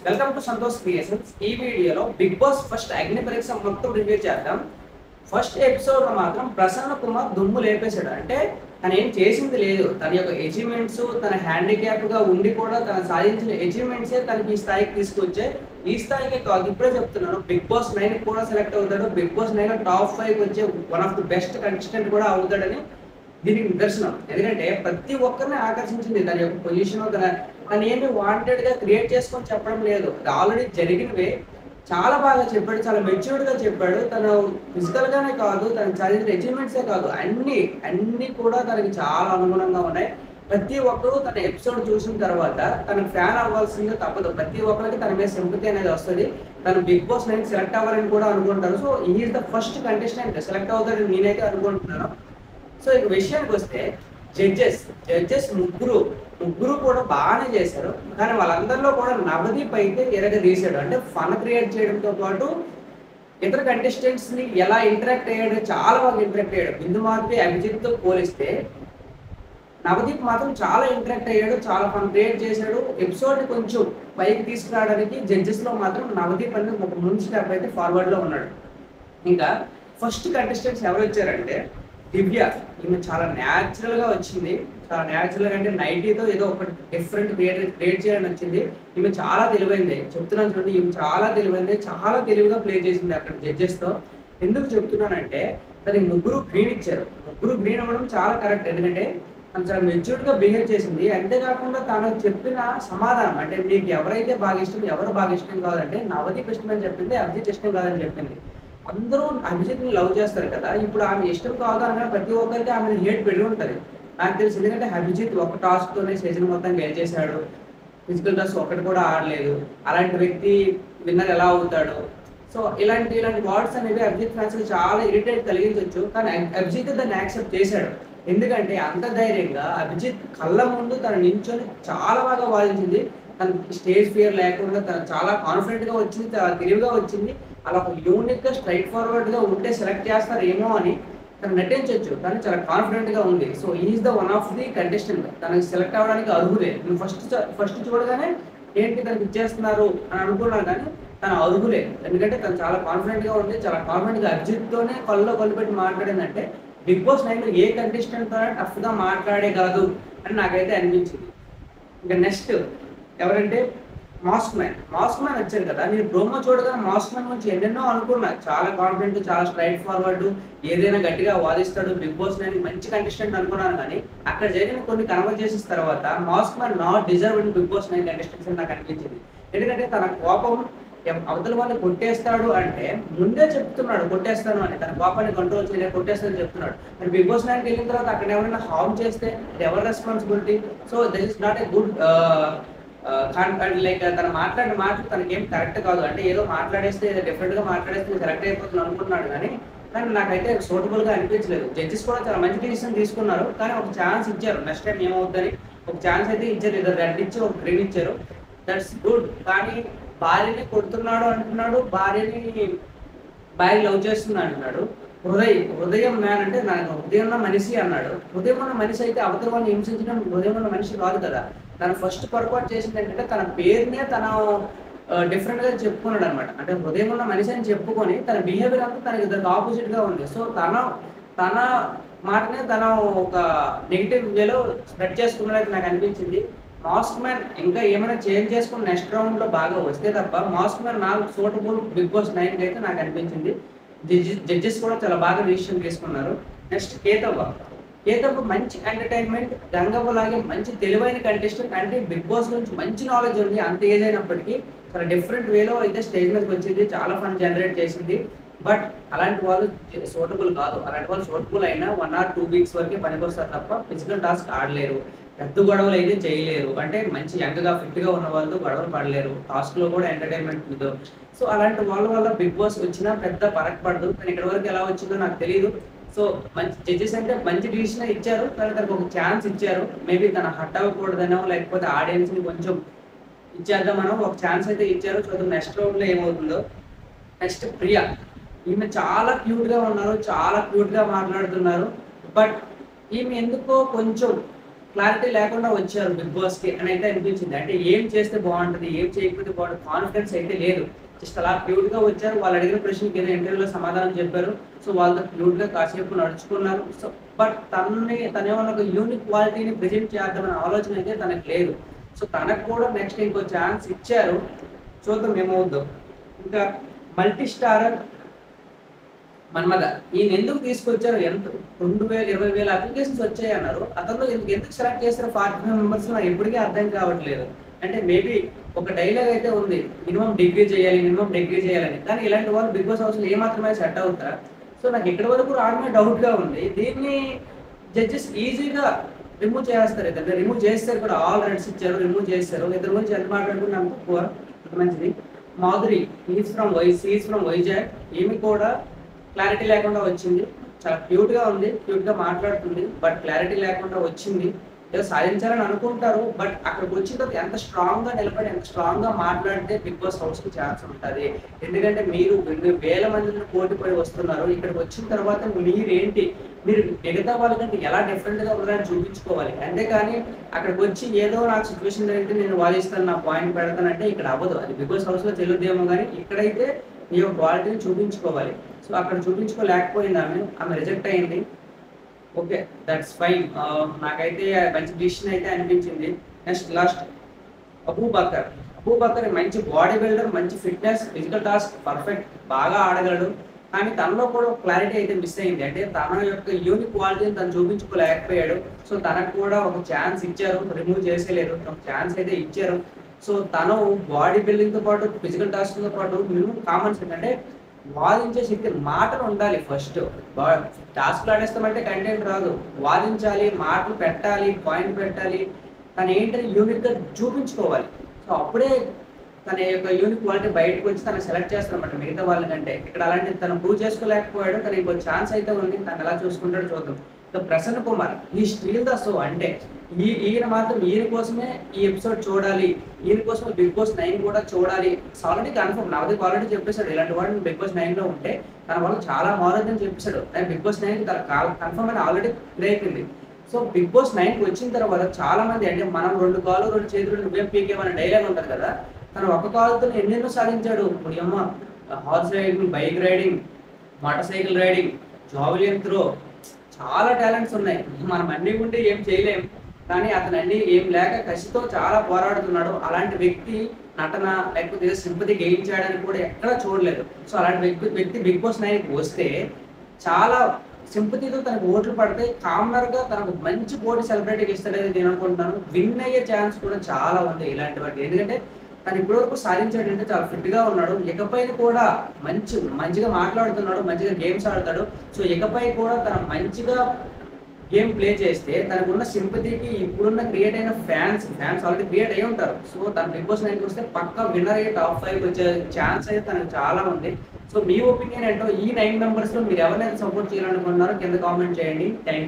Welcome to Santosh creations. ఈ వీడియోలో big boss first అగ్ని పరీక్ష మొత్తం రివ్యూ చేద్దాం. ఫస్ట్ ఎపిసోడ్ లో మాత్రం ప్రసన్న కుమార్ దుమ్ము లేపేశాడు. అంటే తను ఏం చేసింది లేదు, తన యొక్క అచీవ్మెంట్స్, తన హ్యాండిక్యాప్ గా ఉండి కూడా తను సాధించిన అచీవ్మెంట్సే తనకి ఈ స్థాయికి తీసుకొచ్చే. ఈ స్థాయికి కాదు, ఇప్పుడే చెప్తున్నాను, బిగ్ బాస్ 9 కూడా సెలెక్ట్ అవుతాడు. బిగ్ బాస్ 9 టాప్ 5 వచ్చే one of the best contestant కూడా అవుతాడని దీనికి నిదర్శనం. ఎందుకంటే ప్రతి ఒక్కరిని ఆకర్షించింది తన యొక్క పొజిషన్. తను ఏమి వాంటెడ్ గా క్రియేట్ చేసుకొని చెప్పడం లేదు, ఆల్రెడీ జరిగినవే చాలా బాగా చెప్పాడు, చాలా మెచ్యూర్డ్ గా చెప్పాడు. తను ఫిజికల్ గానే కాదు, తను సాధించిన అచీవ్మెంట్సే కాదు, అన్ని కూడా తనకి చాలా అనుగుణంగా ఉన్నాయి. ప్రతి ఒక్కరూ తన ఎపిసోడ్ చూసిన తర్వాత తనకు ఫ్యాన్ అవ్వాల్సిందే తప్పదు. ప్రతి ఒక్కరికి తన మీద సింపతి అనేది వస్తుంది. తను బిగ్ బాస్ 9 సెలెక్ట్ అవ్వాలని కూడా అనుకుంటారు. So is the first contestant select అవుతాడని నేనైతే అనుకుంటున్నాను. సో ఇక విషయానికి వస్తే జడ్జెస్ ముగ్గురు కూడా బాగానే చేశారు. కానీ వాళ్ళందరిలో కూడా నవదీప్ అయితే ఎరగదీశాడు. అంటే ఫన్ క్రియేట్ చేయడంతో పాటు ఇతర కంటెస్టెంట్స్ ని ఎలా ఇంటరాక్ట్ అయ్యాడు, చాలా బాగా ఇంటరాక్ట్ అయ్యాడు. బిందు మార్పి అభిజిత్ తో పోలిస్తే నవదీప్ మాత్రం చాలా ఇంటరాక్ట్ అయ్యాడు, చాలా ఫన్ క్రియేట్ చేశాడు. ఎపిసోడ్ ని కొంచెం పైకి తీసుకురావడానికి జడ్జెస్ లో మాత్రం నవదీప్ అనేది ఒక ముందు స్టెప్ అయితే ఫార్వర్డ్ లో ఉన్నాడు. ఇంకా ఫస్ట్ కంటెస్టెంట్స్ ఎవరు వచ్చారంటే దివ్య. ఈమె చాలా న్యాచురల్ గా వచ్చింది. చాలా న్యాచురల్ గా అంటే నైటీతో ఏదో ఒక డిఫరెంట్ క్రియేట్ చేయాలని వచ్చింది. ఈమె చాలా తెలివైంది, చెప్తున్నాను చూడండి. ఈమె చాలా తెలివైంది, చాలా తెలివిగా ప్లే చేసింది అక్కడ జడ్జెస్ తో. ఎందుకు చెప్తున్నానంటే దానికి ముగ్గురు గ్రీన్ ఇచ్చారు. ముగ్గురు గ్రీన్ అవ్వడం చాలా కరెక్ట్. ఎందుకంటే తను చాలా మెచ్యూర్డ్ గా బిహేవ్ చేసింది. అంతేకాకుండా తను చెప్పిన సమాధానం, అంటే మీకు ఎవరైతే బాగా ఇష్టం, ఎవరు బాగా ఇష్టం కావాలంటే నవదీప్ ఇష్టం అని చెప్పింది, అభిజిత్ ఇష్టం కాదని చెప్పింది. అందరూ అభిజిత్ని లవ్ చేస్తారు కదా, ఇప్పుడు ఆమె ఇష్టం కాదు అనగా ప్రతి ఒక్కరికి ఆమె హేట్ పెరిగి ఉంటుంది నాకు తెలిసి. ఎందుకంటే అభిజిత్ ఒక టాస్క్ తోనే సీజన్ మొత్తం గెలిచేశాడు, ఫిజికల్ టాస్క్ ఒకటి కూడా ఆడలేదు. అలాంటి వ్యక్తి విన్నర్ ఎలా అవుతాడు? సో ఇలాంటి వర్డ్స్ అనేవి అభిజిత్ ఫ్యాన్స్ చాలా ఇరిటేట్ కలిగించవచ్చు. కానీ అభిజిత్ దాన్ని యాక్సెప్ట్ చేశాడు. ఎందుకంటే అంత ధైర్యంగా అభిజిత్ కళ్ళ ముందు తను నించొని చాలా బాగా వాదించింది. తన స్టేజ్ ఫియర్ లేకుండా తను చాలా కాన్ఫిడెంట్ గా వచ్చింది, చాలా తెలివిగా వచ్చింది. అలా ఒక యూనిక్ గా స్ట్రైట్ ఫార్వర్డ్ గా ఉంటే సెలెక్ట్ చేస్తారేమో అని తను నటించవచ్చు, కానీ చాలా కాన్ఫిడెంట్ గా ఉంది. So is the one of the contestant, తనకి సెలెక్ట్ అవ్వడానికి అర్హులే. నేను ఫస్ట్ చూడగానే ఏంటి తనకి ఇచ్చేస్తున్నారు అని అనుకున్నాను, కానీ తన అర్హులే. ఎందుకంటే తను చాలా కాన్ఫిడెంట్ గా ఉంది, చాలా కాన్ఫిడెంట్ గా అభిజిత్ తోనే కళ్ళు పెట్టి మాట్లాడిందంటే బిగ్ బాస్ 9 ఏ కంటెస్టెంట్ తో టఫ్ గా మాట్లాడే కాదు అని నాకైతే అనిపించింది. ఇంకా నెక్స్ట్ ఎవరంటే మాస్క్ మ్యాన్ వచ్చారు కదా. నేను ప్రోమో చూడగా మాస్క్ మ్యాన్ గురించి ఎన్నెన్నో అనుకున్నా. చాలా కాన్ఫిడెంట్, చాలా స్ట్రైట్ ఫార్వర్డ్, ఏదైనా గట్టిగా వాదిస్తాడు, బిగ్ బాస్ 9 మంచి కంటెస్టెంట్ అనుకున్నాను. కానీ అక్కడ జరిగిన కొన్ని కన్వర్జేషన్స్ తర్వాత mask man not deserve in Bigg Boss 9 contestants అని నాకు అనిపించింది. ఎందుకంటే తన కోపం అవతల వాళ్ళు కొట్టేస్తాడు అంటే ముందే చెప్తున్నాడు కొట్టేస్తాను అని. తన కోపాన్ని కంట్రోల్ చేయలేదు, కొట్టేస్తానని చెప్తున్నాడు. మరి బిగ్ బాస్ 9కి వెళ్ళిన తర్వాత అక్కడ ఎవరైనా హార్మ్ చేస్తే అది ఎవరి responsibility? So this is not a good like తను మాట్లాడిన మాటలు తనకేం కరెక్ట్ కాదు. అంటే ఏదో మాట్లాడేస్తే డిఫరెంట్ గా మాట్లాడేస్తే సెలెక్ట్ అయిపోతుంది అనుకుంటున్నాడు, కానీ నాకైతే సూటబుల్ గా అనిపించలేదు. జడ్జెస్ కూడా చాలా మంచి డిసిషన్ తీసుకున్నారు, కానీ ఒక ఛాన్స్ ఇచ్చారు. నెక్స్ట్ టైం ఏమవుతుందని ఒక ఛాన్స్ అయితే ఇచ్చారు. ఇద్దరు రెడ్ ఇచ్చి ఒక గ్రీన్ ఇచ్చారు, దట్స్ గుడ్. కానీ భార్యని కొడుతున్నాడు అంటున్నాడు, భార్య లవ్ చేస్తుంది అంటున్నాడు. హృదయం మ్యాన్ అంటే నాకు హృదయం ఉన్న మనిషి అన్నాడు. హృదయం ఉన్న మనిషి అయితే అవతల వాళ్ళని హింసించడం హృదయం ఉన్న మనిషి కాదు కదా. తను ఫస్ట్ పొరపాటు చేసింది ఏంటంటే తన పేరునే తను డిఫరెంట్ గా చెప్పుకున్నాడు అనమాట. అంటే హృదయం ఉన్న మనిషి అని చెప్పుకొని తన బిహేవియర్ అంతా తనకి ఇద్దరికి ఆపోజిట్ గా ఉంది. సో తన మాటనే తను ఒక నెగిటివ్ వేలో స్ప్రెడ్ చేసుకున్నట్టు నాకు అనిపించింది. మాస్క్ మ్యాన్ ఇంకా ఏమైనా చేంజ్ చేసుకుని నెక్స్ట్ రౌండ్ లో బాగా వస్తే తప్ప మాస్క్ మ్యాన్ నాకు సూటబుల్ బిగ్ బాస్ 9 అయితే నాకు అనిపించింది. జడ్జెస్ కూడా చాలా బాగా డిసిషన్ తీసుకున్నారు. నెక్స్ట్ కేతవ్వ మంచి ఎంటర్టైన్మెంట్, గంగవ్వ లాగే మంచి తెలివైన కంటెస్టెంట్. అంటే బిగ్ బాస్ గురించి మంచి నాలెడ్జ్ ఉంది, అంత ఏజ్ అయినప్పటికీ చాలా డిఫరెంట్ వేలో అయితే స్టేజ్ మీదకి వచ్చింది, చాలా ఫన్ జనరేట్ చేసింది. బట్ అలాంటి వాళ్ళు సూటబుల్ కాదు. అలాంటి వాళ్ళు సూటబుల్ అయినా 1 or 2 weeks వరకే పనికొస్తారు తప్ప ఫిజికల్ టాస్క్ ఆడలేరు, పెద్ద గొడవలు అయితే చేయలేరు. అంటే మంచి యంగ్గా ఫిట్గా ఉన్న వాళ్ళు గొడవలు పడలేరు, టాస్క్ లో కూడా ఎంటర్టైన్మెంట్ ఉందో. సో అలాంటి వాళ్ళ వల్ల బిగ్ బాస్ వచ్చినా పెద్ద ఫరక్ పడదు. కానీ ఇక్కడ వరకు ఎలా వచ్చిందో నాకు తెలియదు. సో మంచి జడ్జెస్ అంటే మంచి డిసిషన్ ఇచ్చారు, కానీ తనకు ఒక ఛాన్స్ ఇచ్చారు. మేబీ తన హట్ అవ్వకూడదనో లేకపోతే ఆడియన్స్ ని కొంచెం ఇచ్చేద్దామనో ఒక ఛాన్స్ అయితే ఇచ్చారు. చూద్దాం నెక్స్ట్ రౌండ్ లో ఏమవుతుందో. నెక్స్ట్ ప్రియా, ఈమె చాలా క్యూట్ గా ఉన్నారు, చాలా క్యూట్ గా మాట్లాడుతున్నారు. బట్ ఈమె ఎందుకో కొంచెం క్లారిటీ లేకుండా వచ్చారు బిగ్ బాస్కి అని అయితే అనిపించింది. అంటే ఏం చేస్తే బాగుంటుంది, ఏం చేయకపోతే బాగుంటుంది, కాన్ఫిడెన్స్ అయితే లేదు. జస్ట్ అలా క్యూట్గా వచ్చారు. వాళ్ళు అడిగిన ప్రశ్నకి ఏదో ఇంటర్వ్యూలో సమాధానం చెప్పారు. సో వాళ్ళతో క్యూట్గా కాసేపు నడుచుకున్నారు. సో బట్ తనేమన్నా ఒక యూనిక్ క్వాలిటీని ప్రెజెంట్ చేద్దామనే ఆలోచన అయితే తనకు లేదు. సో తనకు కూడా నెక్స్ట్ ఇంకో ఛాన్స్ ఇచ్చారు. చూద్దాం ఏమవుద్దో. ఇంకా మల్టీ స్టారర్ మన్మథ ఈయన ఎందుకు తీసుకొచ్చారు? ఎంత 20,000 అప్లికేషన్స్ వచ్చాయి అన్నారు. అతను ఎందుకు సెలెక్ట్ చేశారు 45 మెంబర్స్ నాకు ఎప్పటికీ అర్థం కావట్లేదు. అంటే మేబీ ఒక డైలాగ్ అయితే ఉంది, మినిమం డిగ్రీ చేయాలని. కానీ ఇలాంటి వాళ్ళు బిగ్ బాస్ హౌస్లో ఏమాత్రమే సెట్ అవుతారా? సో నాకు ఇక్కడి వరకు రావడమే డౌట్గా ఉంది. దీన్ని జడ్జెస్ ఈజీగా రిమూవ్ చేస్తారు. ఇద్దరు రిమూవ్ చేస్తారు కూడా. ఆల్ రైట్స్ ఇచ్చారు, రిమూవ్ చేస్తారు. ఇద్దరు గురించి ఎంత మాట్లాడుకున్నాను తక్కువ, మంచిది. Madhuri is from Vizag. ఈమె కూడా క్లారిటీ లేకుండా వచ్చింది. చాలా క్యూట్గా ఉంది, క్యూట్గా మాట్లాడుతుంది. బట్ క్లారిటీ లేకుండా వచ్చింది. ఏదో సాధించాలని అనుకుంటారు. బట్ అక్కడికి వచ్చిన తర్వాత ఎంత స్ట్రాంగ్గా నిలబడి, ఎంత స్ట్రాంగ్గా మాట్లాడితే బిగ్ బాస్ హౌస్కి ఛాన్స్ ఉంటుంది. ఎందుకంటే మీరు 2,000 మందిని పోటీపడి వస్తున్నారు. ఇక్కడికి వచ్చిన తర్వాత మీరేంటి, మీరు మిగతా వాళ్ళకంటే ఎలా డిఫరెంట్గా ఉన్నారని చూపించుకోవాలి. అంతేకాని అక్కడికి వచ్చి ఏదో నాకు సిచ్యువేషన్ జరిగితే నేను వాదిస్తాను, నా పాయింట్ పెడతానంటే ఇక్కడ అవ్వదు. అది బిగ్ బాస్ హౌస్లో చెల్లుద్దేమో, కానీ ఇక్కడైతే మీ యొక్క క్వాలిటీని చూపించుకోవాలి. సో అక్కడ చూపించుకోలేకపోయింది ఆమె రిజెక్ట్ అయింది. Okay, that's fine. నాకైతే మంచి డిసిషన్ అయితే అనిపించింది. లాస్ట్ అబూబకర్ మంచి బాడీ బిల్డర్, మంచి ఫిట్నెస్, ఫిజికల్ టాస్క్ పర్ఫెక్ట్, బాగా ఆడగలడు. కానీ తనలో కూడా క్లారిటీ అయితే మిస్ అయింది. అంటే తన యొక్క యూనిక్ క్వాలిటీని తను చూపించుకోలేకపోయాడు. సో తనకు కూడా ఒక ఛాన్స్ ఇచ్చారు, రిమూవ్ చేసేలేదు, ఒక ఛాన్స్ అయితే ఇచ్చారు. సో తను బాడీ బిల్డింగ్తో పాటు ఫిజికల్ టాస్క్తో పాటు మినిమం కామన్ సెన్స్ అంటే వాదించే శక్తి, మాటలు ఉండాలి. ఫస్ట్ టాస్క్లు ఆడేస్తామంటే కంటెంట్ రాదు. వాదించాలి, మాటలు పెట్టాలి, పాయింట్ పెట్టాలి, తను ఏంటని యూనిక్గా చూపించుకోవాలి. సో అప్పుడే తన యొక్క యూనిక్ క్వాలిటీ బయటకు వచ్చి తను సెలెక్ట్ చేస్తారన్నమాట మిగతా వాళ్ళకంటే. ఇక్కడ అలాంటి తను ప్రూవ్ చేసుకోలేకపోయాడు. కానీ ఇంకో ఛాన్స్ అయితే ఉంది, తను ఎలా చూసుకుంటాడో చూద్దాం. సో ప్రసన్న కుమార్ ఈ స్టీల్ ద షో. అంటే ఈయన మాత్రం ఈయన కోసమే ఈ ఎపిసోడ్ చూడాలి, ఈయన కోసమే బిగ్ బాస్ 9 కూడా చూడాలి. ఆల్రెడీ కన్ఫర్మ్, నవదీప్ ఆల్రెడీ చెప్పేశాడు ఇలాంటి వాడు బిగ్ బాస్ 9 లో ఉంటే తన వాళ్ళు చాలా మారదని చెప్పేశాడు. బిగ్ బాస్ 9 కన్ఫర్మ్ అని ఆల్రెడీ అయిపోయింది. సో బిగ్ బాస్ 9కి వచ్చిన తర్వాత చాలా మంది, అంటే మనం 2 కాళ్ళు 2 చేతులు నువ్వేం పీకేమనే డైలాగ్ ఉంటుంది కదా, తను ఒక కాలుతో ఎన్నెన్నో సాధించాడు. ఇప్పుడు అమ్మ horse riding, bike riding, motor cycle riding, javelin throw, చాలా టాలెంట్స్ ఉన్నాయి. మనం అన్ని ఉంటే ఏం చేయలేం. కానీ అతను అన్ని ఏం లేక కసితో చాలా పోరాడుతున్నాడు. అలాంటి వ్యక్తి నటన లేకపోతే సింపతి గెయిన్ చేయడానికి కూడా ఎక్కడా చూడలేదు. సో అలాంటి వ్యక్తి బిగ్ బాస్ 9కి వస్తే చాలా సింపతితో తనకు ఓట్లు పడితే కామనర్గా తనకు మంచి పోటీ సెలబ్రిటీకి ఇస్తాడని నేను అనుకుంటున్నాను. విన్ అయ్యే ఛాన్స్ కూడా చాలా ఉంది ఇలాంటి వాటికి. ఎందుకంటే తను ఇప్పటివరకు సాధించాడంటే చాలా ఫిట్గా ఉన్నాడు. ఇకపై కూడా మంచిగా మాట్లాడుతున్నాడు, మంచిగా గేమ్స్ ఆడతాడు. సో ఇకపై కూడా తన మంచిగా గేమ్ ప్లే చేస్తే తనకున్న సింపతికి ఇప్పుడున్న క్రియేట్ అయిన ఫ్యాన్స్ ఆల్రెడీ క్రియేట్ అయ్యి ఉంటారు. సో తన బిగ్ బాస్ 9కి వస్తే పక్కా విన్నర్ అయ్యే టాప్ 5 వచ్చే ఛాన్స్ అయితే తనకు చాలా ఉంది. సో మీ ఒపీనియన్ ఏంటో, ఈ 9 మెంబర్స్లో మీరు ఎవరినైతే సపోర్ట్ చేయాలనుకుంటున్నారో కింద కామెంట్ చేయండి. Thank you.